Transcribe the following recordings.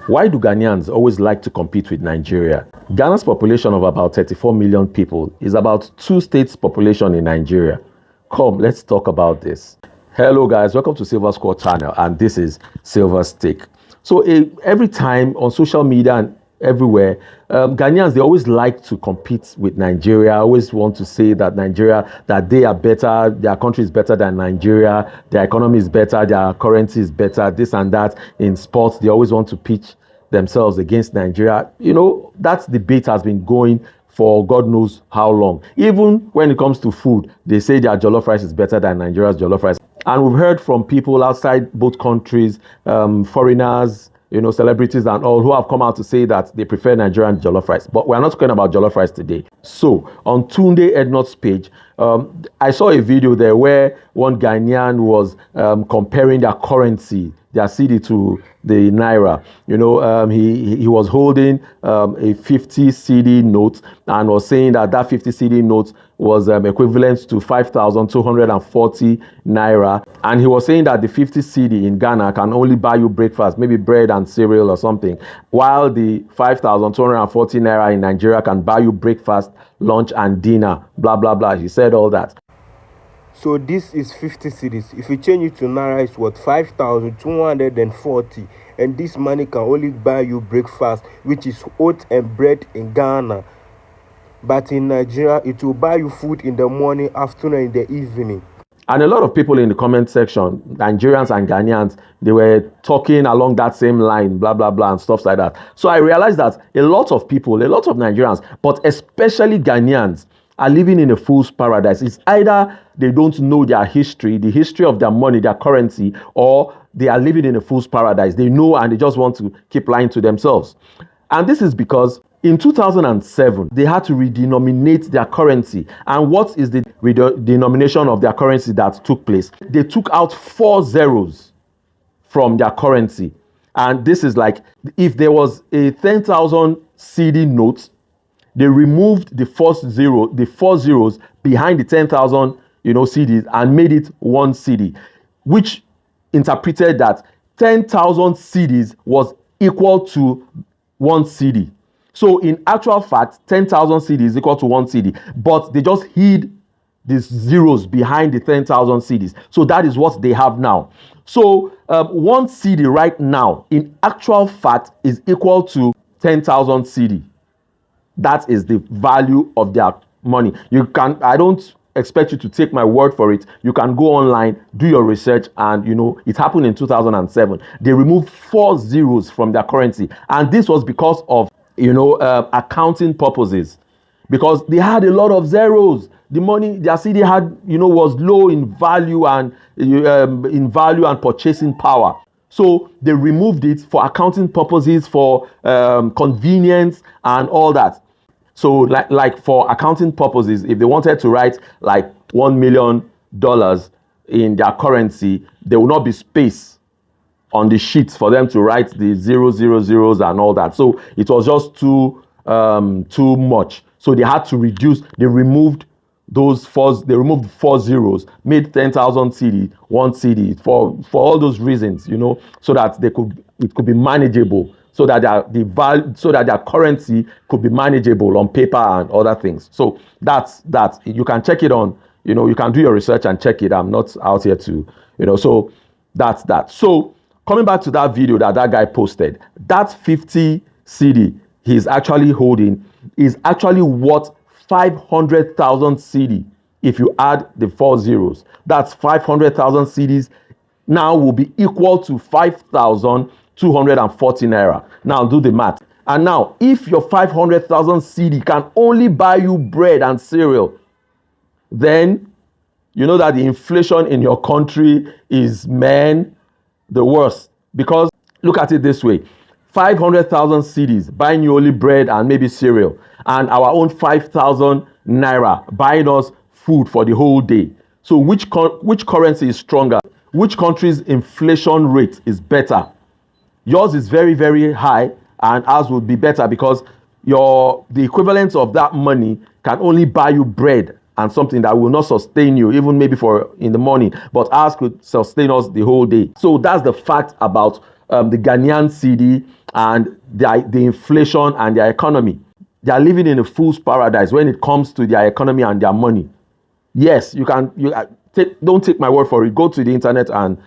Why do Ghanaians always like to compete with Nigeria? Ghana's population of about 34 million people is about 2 states' population in Nigeria. Come, let's talk about this. Hello guys, welcome to Silva's Core channel, and this is Silva's Take. So every time on social media and everywhere, Ghanaians, they always like to compete with Nigeria, always want to say that Nigeria, that they are better, their country is better than Nigeria, their economy is better, their currency is better, this and that. In sports, they always want to pitch themselves against Nigeria. You know, that debate has been going for God knows how long. Even when it comes to food, they say their jollof rice is better than Nigeria's jollof rice. And we've heard from people outside both countries, foreigners, you know, celebrities and all, who have come out to say that they prefer Nigerian jollof rice. But we're not talking about jollof rice today. So on Tunde Ednot's page, I saw a video there where one Ghanaian was comparing their currency, their Cedi, to the Naira. You know, he was holding a 50 Cedi note and was saying that 50 Cedi note was equivalent to 5,240 Naira. And he was saying that the 50 Cedi in Ghana can only buy you breakfast, maybe bread and cereal or something, while the 5,240 Naira in Nigeria can buy you breakfast, lunch and dinner, blah, blah, blah. He said all that. So this is 50 cedis. If you change it to Naira, it's worth 5,240. And this money can only buy you breakfast, which is oat and bread in Ghana. But in Nigeria, it will buy you food in the morning, afternoon, and in the evening. And a lot of people in the comment section, Nigerians and Ghanaians, they were talking along that same line, blah, blah, blah, and stuff like that. So I realized that a lot of people, a lot of Nigerians, but especially Ghanaians, are living in a fool's paradise. It's either they don't know their history, the history of their money, their currency, or they are living in a fool's paradise. They know and they just want to keep lying to themselves. And this is because in 2007, they had to redenominate their currency. And what is the redenomination of their currency that took place? They took out 4 zeros from their currency. And this is like, if there was a 10,000 Cedi note, they removed the 4 zeros behind the 10,000, Cedis, and made it 1 Cedi, which interpreted that 10,000 Cedis was equal to 1 Cedi. So in actual fact, 10,000 Cedi is equal to 1 Cedi, but they just hid these zeros behind the 10,000 Cedis. So that is what they have now. So 1 Cedi right now, in actual fact, is equal to 10,000 Cedi. That is the value of their money. I don't expect you to take my word for it. You can go online, do your research, and it happened in 2007. They removed 4 zeros from their currency, and this was because of accounting purposes, because they had a lot of zeros. The money their Cedi had, was low in value and purchasing power. So they removed it for accounting purposes, for convenience and all that. So like for accounting purposes, if they wanted to write like $1 million in their currency, there will not be space on the sheets for them to write the 000s and all that. So it was just too much. So they had to reduce. They removed those 4. They removed 4 zeros, made 10,000 Cedi 1 Cedi for all those reasons, so that it could be manageable, so that their currency could be manageable on paper and other things. So that's that. You can check it on, you can do your research and check it. I'm not out here to, so that's that. So coming back to that video that guy posted, that 50 Cedi he's actually holding is actually worth 500,000 Cedi. If you add the 4 zeros, that's 500,000 Cedis now will be equal to 5,240 Naira. Now do the math. And now, if your 500,000 Cedi can only buy you bread and cereal, then you know that the inflation in your country is, the worst. Because look at it this way: 500,000 Cedis buying you only bread and maybe cereal, and our own 5,000 Naira buying us food for the whole day. So which currency is stronger? Which country's inflation rate is better? Yours is very, very high, and ours would be better because the equivalent of that money can only buy you bread and something that will not sustain you, even maybe for in the morning, but ours could sustain us the whole day. So that's the fact about the Ghanaian Cedi and the inflation and their economy. They are living in a fool's paradise when it comes to their economy and their money. Yes, you can. Don't take my word for it. Go to the internet and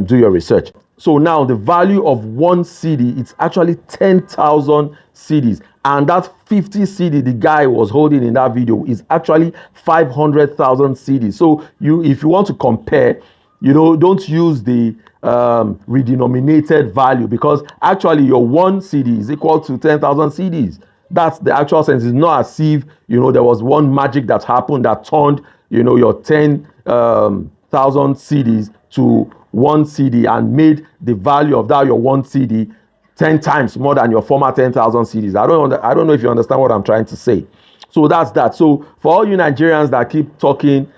do your research. So now the value of one Cedi, it's actually 10,000 cedis, and that 50 Cedi the guy was holding in that video is actually 500,000 cedis. So if you want to compare, don't use the redenominated value, because actually your one Cedi is equal to 10,000 cedis. That's the actual sense. It's not as if there was one magic that happened that turned your 10,000 cedis to one Cedi and made the value of that your one Cedi 10 times more than your former 10,000 cedis. I don't know if you understand what I'm trying to say. So that's that. So for all you Nigerians that keep talking,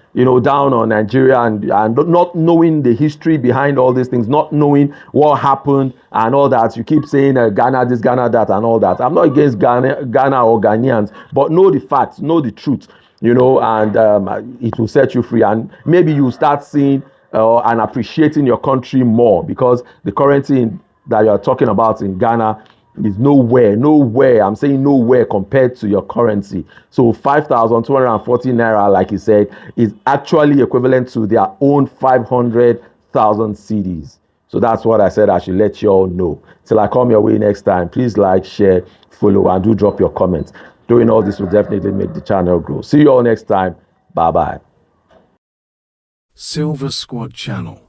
down on Nigeria and not knowing the history behind all these things, not knowing what happened and all that, you keep saying Ghana this, Ghana that, and all that. I'm not against Ghana or Ghanaians, but know the facts, know the truth, and it will set you free. And maybe you start seeing and appreciating your country more, because the currency that you're talking about in Ghana is nowhere. I'm saying nowhere compared to your currency. So 5,240 Naira, like you said, is actually equivalent to their own 500,000 cedis. So that's what I said I should let you all know. Till I come your way next time, please like, share, follow, and do drop your comments. Doing all this will definitely make the channel grow. See you all next time. Bye-bye. Silva Squad channel.